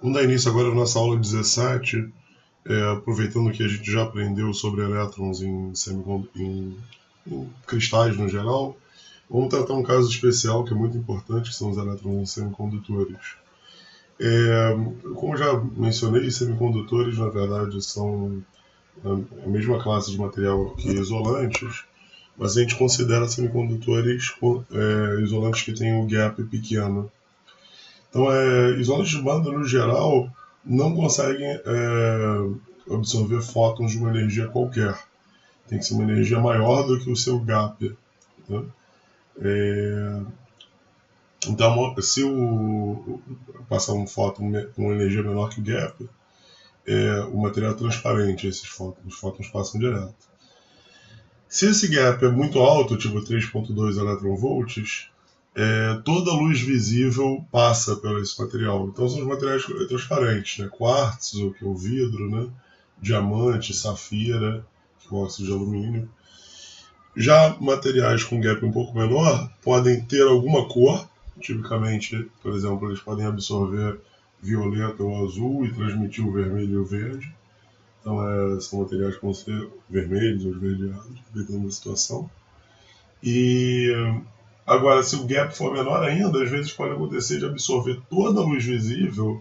Vamos dar início agora à nossa aula 17, aproveitando que a gente já aprendeu sobre elétrons em cristais no geral. Vamos tratar um caso especial que é muito importante, que são os elétrons em semicondutores. Como já mencionei, semicondutores na verdade são a mesma classe de material que isolantes, mas a gente considera semicondutores isolantes que têm um gap pequeno. Então, isolantes de banda, no geral, não conseguem absorver fótons de uma energia qualquer. Tem que ser uma energia maior do que o seu gap. Né? Então, se passar um fóton com uma energia menor que o gap, o material é transparente, os fótons passam direto. Se esse gap é muito alto, tipo 3.2 eletronvolts, toda a luz visível passa por esse material. Então são os materiais transparentes, né? Quartzo, que é o vidro, né? Diamante, safira, que é o óxido de alumínio. Já materiais com gap um pouco menor podem ter alguma cor, tipicamente, por exemplo, eles podem absorver violeta ou azul e transmitir o vermelho e o verde. Então são materiais que vão ser vermelhos ou esverdeados, dependendo da situação. Agora, se o gap for menor ainda, às vezes pode acontecer de absorver toda a luz visível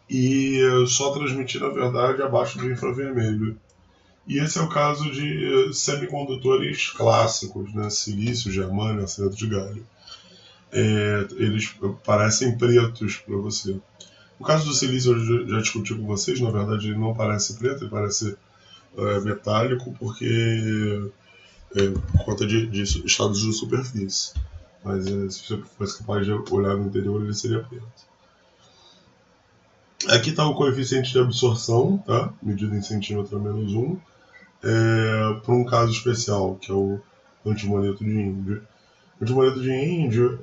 e só transmitir, na verdade, abaixo do infravermelho. E esse é o caso de semicondutores clássicos, né? Silício, germânio, arsênio de galho. Eles parecem pretos para você. No caso do silício, eu já discuti com vocês, na verdade ele não parece preto, ele parece metálico, porque por conta de estados de superfície. Mas se você fosse capaz de olhar no interior, ele seria preto. Aqui está o coeficiente de absorção, tá? Medido em centímetro a menos 1, para um caso especial, que é o antimoneto de índio. O antimoneto de índio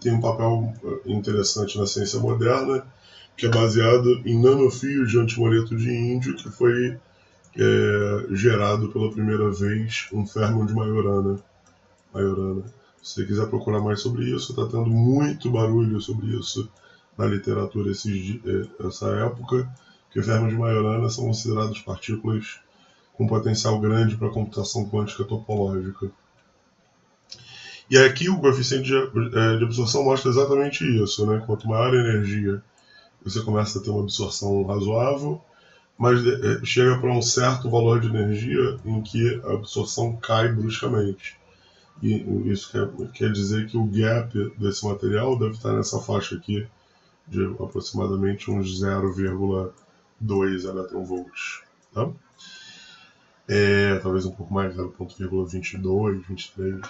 tem um papel interessante na ciência moderna, que é baseado em nanofios de antimoneto de índio, que foi gerado pela primeira vez um férmion de Majorana. Se você quiser procurar mais sobre isso, está tendo muito barulho sobre isso na literatura essa época, que férmions de Majorana são considerados partículas com potencial grande para a computação quântica topológica. E aqui o coeficiente de absorção mostra exatamente isso, né? Quanto maior a energia, você começa a ter uma absorção razoável, mas chega para um certo valor de energia em que a absorção cai bruscamente. E isso quer dizer que o gap desse material deve estar nessa faixa aqui de aproximadamente uns 0,2 eletronvolts. Tá? Talvez um pouco mais, 0,22, 23.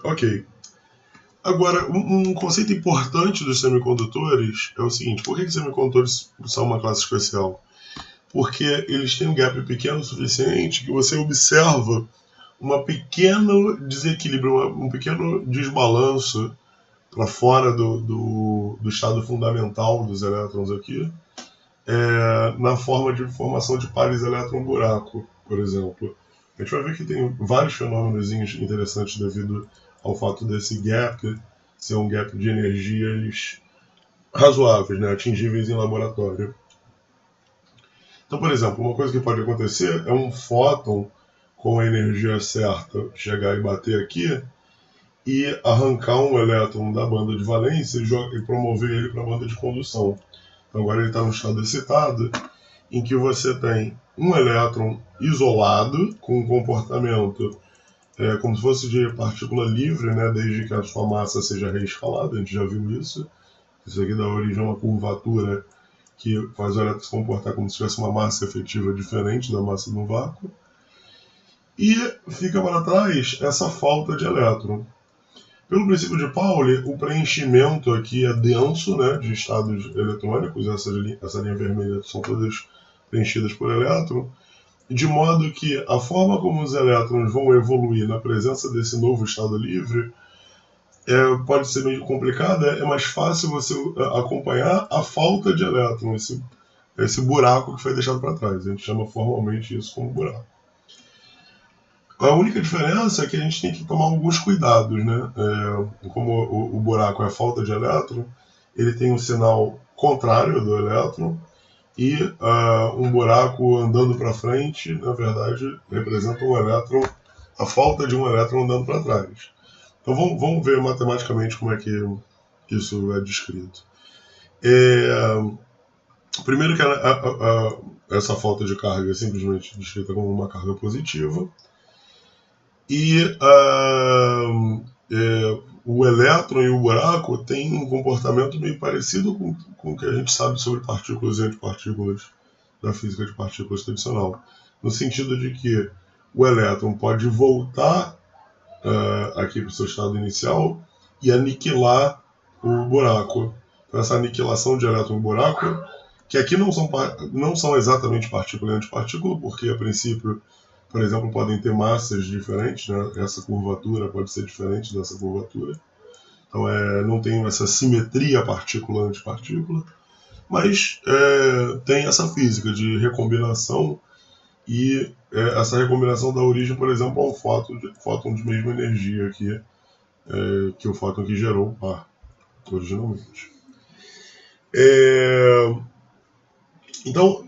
Ok. Agora, um conceito importante dos semicondutores é o seguinte: por que semicondutores são uma classe especial? Porque eles têm um gap pequeno o suficiente que você observa um pequeno desequilíbrio, um pequeno desbalanço para fora do estado fundamental dos elétrons aqui, na forma de formação de pares elétron-buraco, por exemplo. A gente vai ver que tem vários fenômenos interessantes devido ao fato desse gap ser um gap de energias razoáveis, né, atingíveis em laboratório. Então, por exemplo, uma coisa que pode acontecer é um fóton com a energia certa chegar e bater aqui e arrancar um elétron da banda de valência e promover ele para a banda de condução. Então, agora ele está no estado excitado, em que você tem um elétron isolado com um comportamento como se fosse de partícula livre, né, desde que a sua massa seja reescalada. A gente já viu isso. Isso aqui dá origem a uma curvatura que faz o elétron se comportar como se tivesse uma massa efetiva diferente da massa no vácuo. E fica para trás essa falta de elétron. Pelo princípio de Pauli, o preenchimento aqui é denso, né, de estados eletrônicos. Essa linha vermelha são todas preenchidas por elétron, de modo que a forma como os elétrons vão evoluir na presença desse novo estado livre pode ser meio complicada. É mais fácil você acompanhar a falta de elétron, esse buraco que foi deixado para trás. A gente chama formalmente isso como buraco. A única diferença é que a gente tem que tomar alguns cuidados, né? Como o buraco é a falta de elétron, ele tem um sinal contrário do elétron, e um buraco andando para frente, na verdade, representa um elétron, a falta de um elétron andando para trás. Então vamos ver matematicamente como é que isso é descrito. Primeiro que essa falta de carga é simplesmente descrita como uma carga positiva, e o elétron e o buraco têm um comportamento meio parecido com o que a gente sabe sobre partículas e antipartículas da física de partículas tradicional, no sentido de que o elétron pode voltar aqui para o seu estado inicial e aniquilar o buraco. Então, essa aniquilação de elétron e buraco, que aqui não são exatamente partícula e antipartícula, porque a princípio, por exemplo, podem ter massas diferentes, né? Essa curvatura pode ser diferente dessa curvatura. Então não tem essa simetria partícula-antipartícula, mas tem essa física de recombinação, e essa recombinação dá origem, por exemplo, a um fóton de mesma energia aqui, que o fóton que gerou o par, originalmente. Então,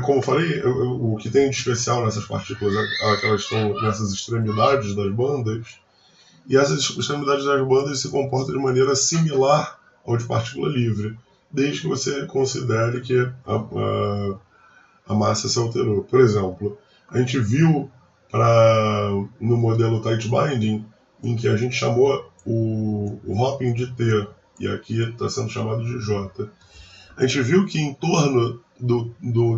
como eu falei, o que tem de especial nessas partículas é que elas estão nessas extremidades das bandas, e essas extremidades das bandas se comportam de maneira similar ao de partícula livre, desde que você considere que a massa se alterou. Por exemplo, a gente viu no modelo tight binding, em que a gente chamou o hopping de T, e aqui está sendo chamado de J. A gente viu que em torno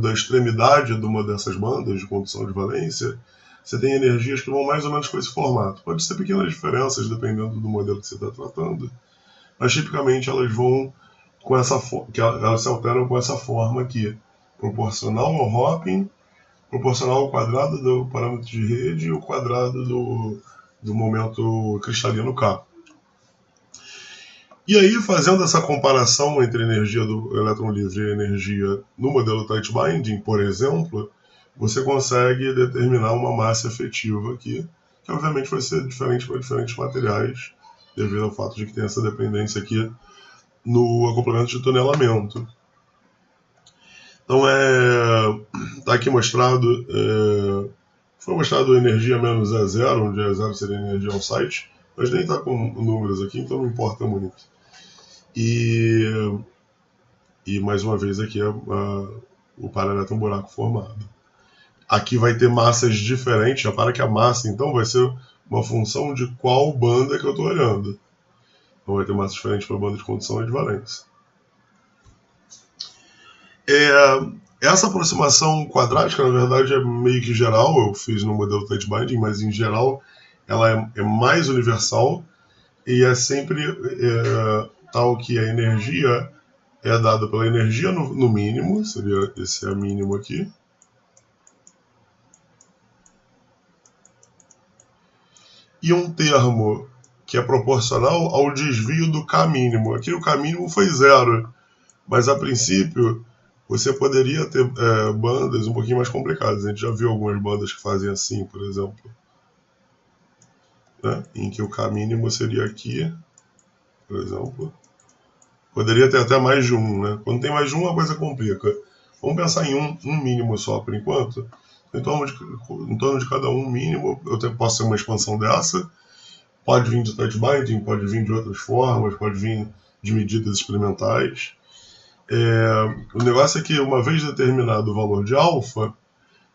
da extremidade de uma dessas bandas de condução de valência, você tem energias que vão mais ou menos com esse formato. Pode ser pequenas diferenças dependendo do modelo que você está tratando, mas tipicamente elas vão elas se alteram com essa forma aqui, proporcional ao hopping, proporcional ao quadrado do parâmetro de rede e o quadrado do momento cristalino K. E aí, fazendo essa comparação entre a energia do elétron livre e a energia no modelo tight binding, por exemplo, você consegue determinar uma massa efetiva aqui, que obviamente vai ser diferente para diferentes materiais, devido ao fato de que tem essa dependência aqui no acoplamento de tunelamento. Então, está aqui mostrado, foi mostrado energia menos E0, onde E0 seria energia on-site, mas nem está com números aqui, então não importa muito. E mais uma vez aqui o paraelétron buraco formado. Aqui vai ter massas diferentes, repara que a massa então vai ser uma função de qual banda que eu estou olhando. Então vai ter massa diferente para a banda de condução e de valência. Essa aproximação quadrática, na verdade, é meio que geral. Eu fiz no modelo tight binding, mas em geral ela é mais universal e é sempre tal que a energia é dada pela energia no mínimo, esse é mínimo aqui, e um termo que é proporcional ao desvio do K mínimo. Aqui o K mínimo foi 0, mas a princípio você poderia ter bandas um pouquinho mais complicadas. A gente já viu algumas bandas que fazem assim, por exemplo, né? Em que o K mínimo seria aqui, por exemplo. Poderia ter até mais de um, né? Quando tem mais de um, a coisa complica. Vamos pensar em um mínimo só por enquanto. Em torno de cada um mínimo, eu posso ter uma expansão dessa. Pode vir de tight binding, pode vir de outras formas, pode vir de medidas experimentais. O negócio é que, uma vez determinado o valor de alfa,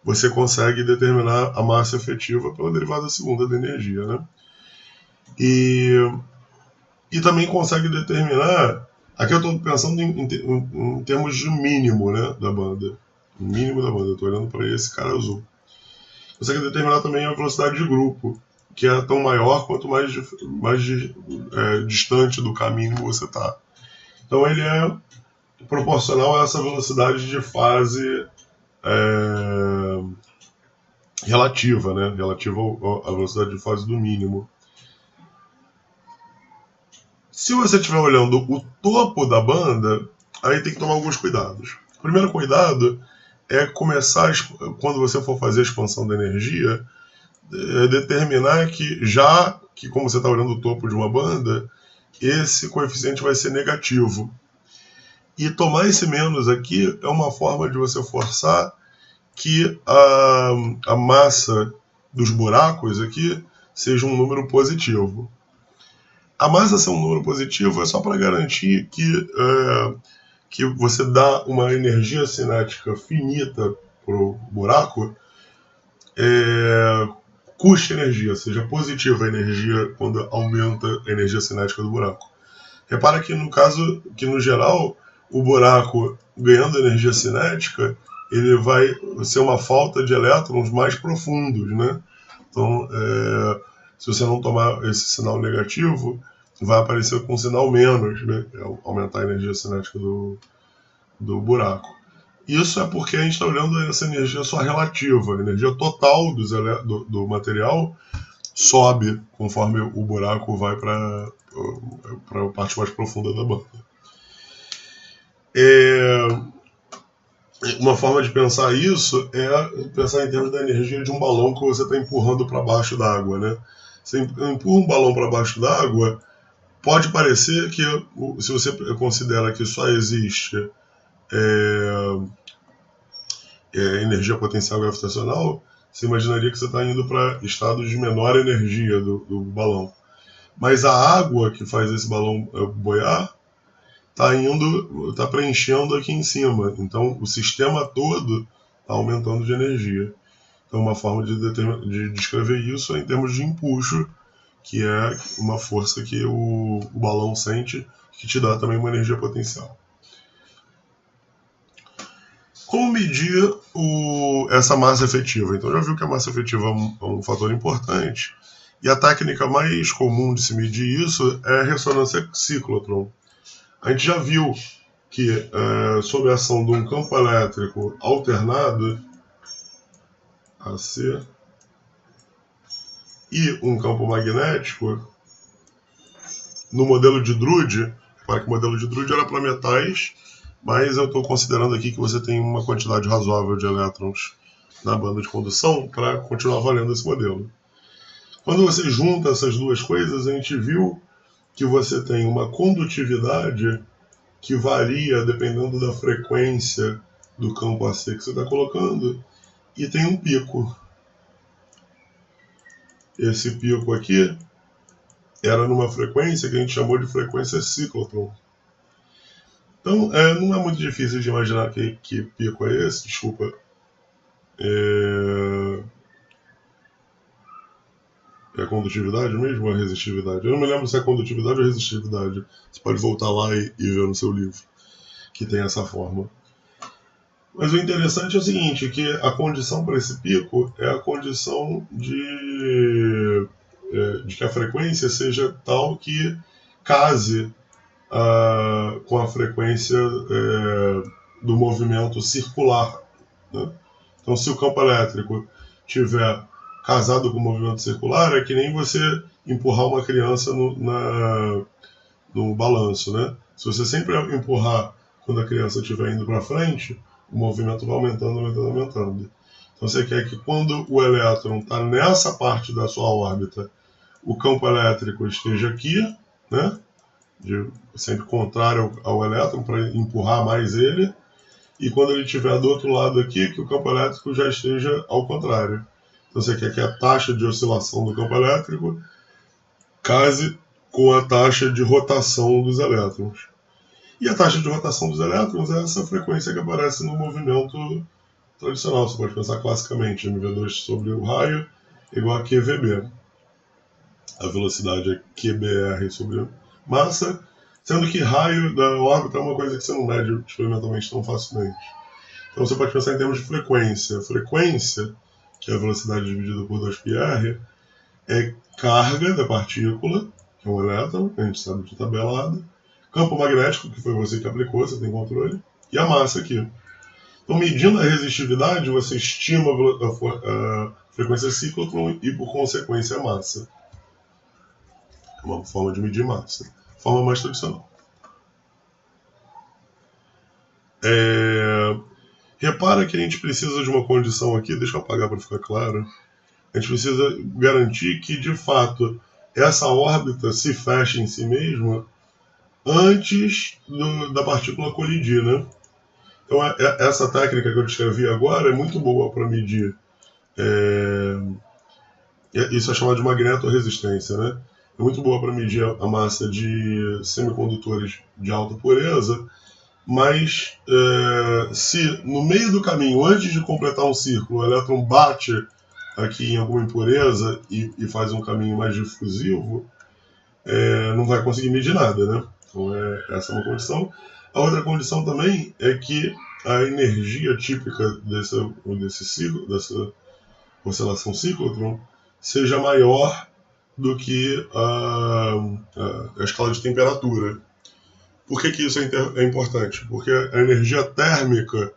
você consegue determinar a massa efetiva pela derivada segunda da energia, né? E também consegue determinar. Aqui eu estou pensando em termos de mínimo, né, da banda. O mínimo da banda. Eu estou olhando para esse cara azul. Consegue determinar também a velocidade de grupo, que é tão maior quanto mais distante do K mínimo você está. Então ele é proporcional a essa velocidade de fase relativa, né? Relativa à velocidade de fase do mínimo. Se você estiver olhando o topo da banda, aí tem que tomar alguns cuidados. O primeiro cuidado é começar, quando você for fazer a expansão da energia, determinar que, já que como você está olhando o topo de uma banda, esse coeficiente vai ser negativo. E tomar esse menos aqui é uma forma de você forçar que a massa dos buracos aqui seja um número positivo. A massa ser um número positivo é só para garantir que você dá uma energia cinética finita para o buraco, custe energia, seja positiva a energia quando aumenta a energia cinética do buraco. Repara que no caso, que no geral, o buraco ganhando energia cinética, ele vai ser uma falta de elétrons mais profundos, né? Então, se você não tomar esse sinal negativo, vai aparecer com um sinal menos, né? Aumentar a energia cinética do buraco. Isso é porque a gente está olhando essa energia só relativa. A energia total do material sobe conforme o buraco vai para a parte mais profunda da banda. Uma forma de pensar isso é pensar em termos da energia de um balão que você está empurrando para baixo d'água, né? Você empurra um balão para baixo d'água, pode parecer que, se você considera que só existe energia potencial gravitacional, você imaginaria que você está indo para estados de menor energia do balão. Mas a água que faz esse balão boiar está preenchendo aqui em cima. Então o sistema todo está aumentando de energia. Então uma forma de descrever isso é em termos de empuxo, que é uma força que o balão sente, que te dá também uma energia potencial. Como medir essa massa efetiva? Então já viu que a massa efetiva é um fator importante. E a técnica mais comum de se medir isso é a ressonância ciclotron. A gente já viu que, sob a ação de um campo elétrico alternado, AC, e um campo magnético, no modelo de Drude, para que o modelo de Drude era para metais, mas eu estou considerando aqui que você tem uma quantidade razoável de elétrons na banda de condução para continuar valendo esse modelo. Quando você junta essas duas coisas, a gente viu que você tem uma condutividade que varia dependendo da frequência do campo AC que você está colocando, e tem um pico. Esse pico aqui era numa frequência que a gente chamou de frequência ciclotron. Então, não é muito difícil de imaginar que pico é esse, desculpa. É a condutividade mesmo ou a resistividade? Eu não me lembro se é condutividade ou resistividade. Você pode voltar lá e ver no seu livro, que tem essa forma. Mas o interessante é o seguinte, que a condição para esse pico é a condição de que a frequência seja tal que case com a frequência do movimento circular, né? Então, se o campo elétrico tiver casado com o movimento circular, é que nem você empurrar uma criança no balanço, né? Se você sempre empurrar quando a criança estiver indo para frente, o movimento vai aumentando, aumentando, aumentando. Então você quer que quando o elétron está nessa parte da sua órbita, o campo elétrico esteja aqui, né? Sempre contrário ao elétron, para empurrar mais ele, e quando ele estiver do outro lado aqui, que o campo elétrico já esteja ao contrário. Então você quer que a taxa de oscilação do campo elétrico case com a taxa de rotação dos elétrons. E a taxa de rotação dos elétrons é essa frequência que aparece no movimento tradicional. Você pode pensar classicamente, mv2 sobre o raio igual a QVB. A velocidade é QBR sobre massa, sendo que raio da órbita é uma coisa que você não mede experimentalmente tão facilmente. Então você pode pensar em termos de frequência. Frequência, que é a velocidade dividida por 2πr, é carga da partícula, que é um elétron, que a gente sabe de tabelada, campo magnético, que foi você que aplicou, você tem controle, e a massa aqui. Então, medindo a resistividade, você estima a frequência ciclotron e, por consequência, a massa. É uma forma de medir massa. Forma mais tradicional. Repara que a gente precisa de uma condição aqui, deixa eu apagar para ficar claro. a gente precisa garantir que, de fato, essa órbita se feche em si mesma antes da partícula colidir, né? Então, essa técnica que eu descrevi agora é muito boa para medir. Isso é chamado de magnetorresistência, né? É muito boa para medir a massa de semicondutores de alta pureza, mas se no meio do caminho, antes de completar um círculo, o elétron bate aqui em alguma impureza e faz um caminho mais difusivo, não vai conseguir medir nada, né? Então essa é uma condição. A outra condição também é que a energia típica desse ciclo, dessa oscilação ciclotron, seja maior do que a escala de temperatura. Por que isso é importante? Porque a energia térmica,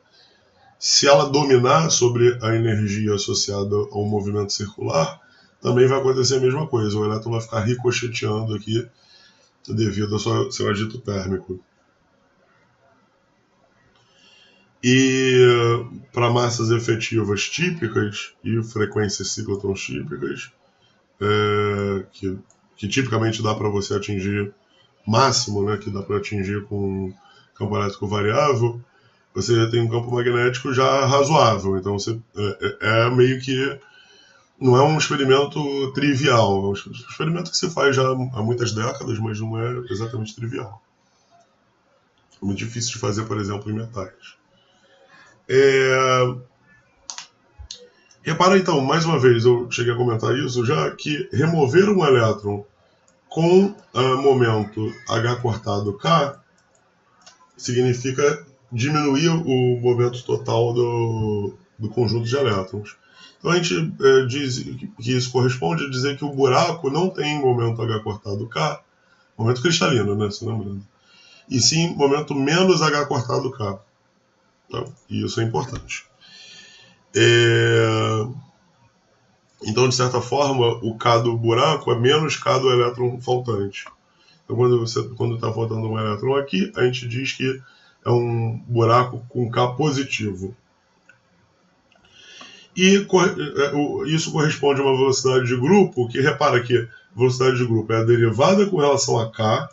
se ela dominar sobre a energia associada ao movimento circular, também vai acontecer a mesma coisa. O elétron vai ficar ricocheteando aqui devido ao seu agito térmico. E para massas efetivas típicas e frequências ciclotrons típicas, que tipicamente dá para você atingir máximo, né, que dá para atingir com campo elétrico variável, você tem um campo magnético já razoável. Então você é meio que não é um experimento trivial, é um experimento que se faz já há muitas décadas, mas não é exatamente trivial. É muito difícil de fazer, por exemplo, em metais. Repara então, mais uma vez, eu cheguei a comentar isso já, que remover um elétron com momento H cortado K significa diminuir o momento total do conjunto de elétrons. Então a gente diz que isso corresponde a dizer que o buraco não tem momento H cortado K, momento cristalino, né, se lembrando, e sim momento menos H cortado K. Tá? E isso é importante. Então, de certa forma, o K do buraco é menos K do elétron faltante. Então, quando está faltando um elétron aqui, a gente diz que é um buraco com K positivo. E isso corresponde a uma velocidade de grupo, que repara que a velocidade de grupo é a derivada com relação a K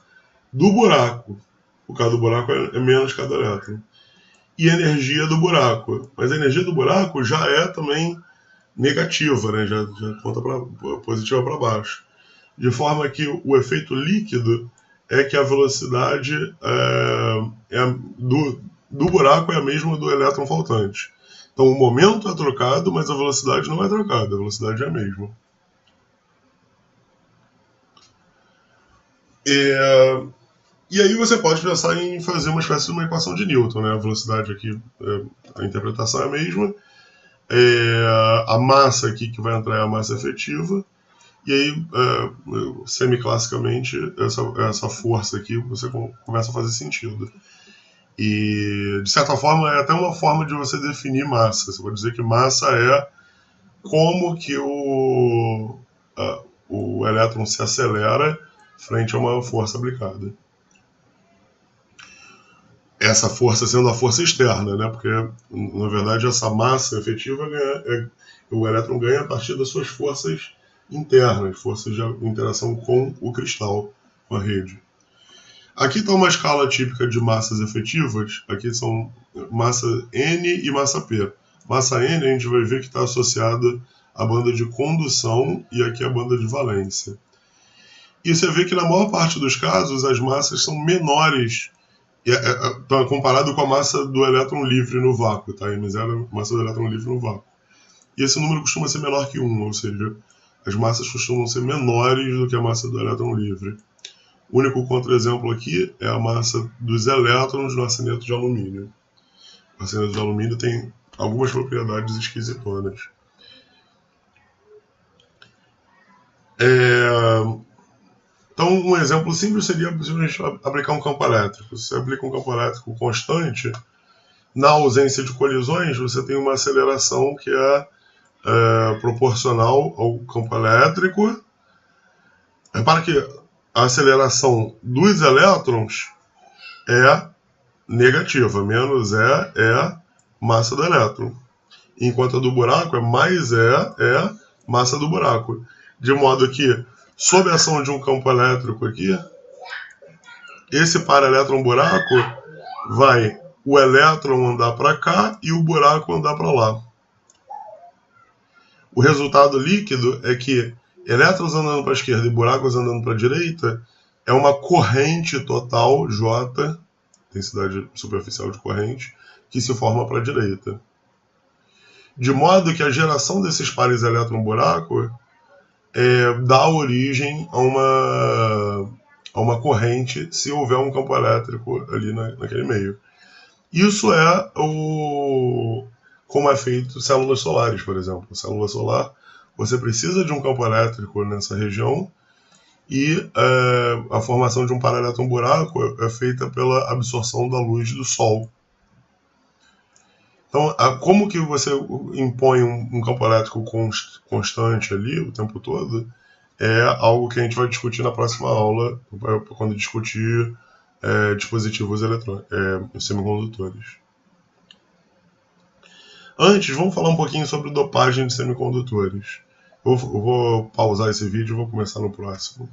do buraco. O K do buraco é menos K do elétron. E a energia do buraco. Mas a energia do buraco já é também negativa, né? já conta positiva para baixo. De forma que o efeito líquido é que a velocidade do buraco é a mesma do elétron faltante. Então o momento é trocado, mas a velocidade não é trocada, a velocidade é a mesma. E aí você pode pensar em fazer uma espécie de uma equação de Newton, né? A velocidade aqui, a interpretação é a mesma. A massa aqui que vai entrar é a massa efetiva. E aí, semiclassicamente, essa força aqui você começa a fazer sentido. E, de certa forma, é até uma forma de você definir massa. Você pode dizer que massa é como que o elétron se acelera frente a uma força aplicada. Essa força sendo a força externa, né? Porque, na verdade, essa massa efetiva o elétron ganha a partir das suas forças internas, forças de interação com o cristal, com a rede. Aqui está uma escala típica de massas efetivas. Aqui são massa N e massa P. Massa N a gente vai ver que está associada à banda de condução e aqui a banda de valência. E você vê que na maior parte dos casos as massas são menores comparado com a massa do elétron livre no vácuo, tá? M0 é a massa do elétron livre no vácuo. E esse número costuma ser menor que 1, ou seja, as massas costumam ser menores do que a massa do elétron livre. O único contra-exemplo aqui é a massa dos elétrons no arseneto de alumínio. O arseneto de alumínio tem algumas propriedades esquisitonas. Então, um exemplo simples seria a gente aplicar um campo elétrico. Se você aplica um campo elétrico constante, na ausência de colisões, você tem uma aceleração que é proporcional ao campo elétrico. Repara que a aceleração dos elétrons é negativa, menos é massa do elétron. Enquanto a do buraco é mais é massa do buraco. De modo que, sob a ação de um campo elétrico aqui, esse para-elétron-buraco vai o elétron andar para cá e o buraco andar para lá. O resultado líquido é que elétrons andando para a esquerda e buracos andando para a direita é uma corrente total, J, densidade superficial de corrente, que se forma para a direita. De modo que a geração desses pares elétron-buraco dá origem a uma corrente se houver um campo elétrico ali naquele meio. Isso é como é feito células solares, por exemplo. Célula solar, você precisa de um campo elétrico nessa região e a formação de um para-elétron-buraco é feita pela absorção da luz do Sol. Então, como que você impõe um campo elétrico constante ali o tempo todo é algo que a gente vai discutir na próxima aula, quando discutir dispositivos semicondutores. Antes, vamos falar um pouquinho sobre dopagem de semicondutores. Eu vou pausar esse vídeo e vou começar no próximo.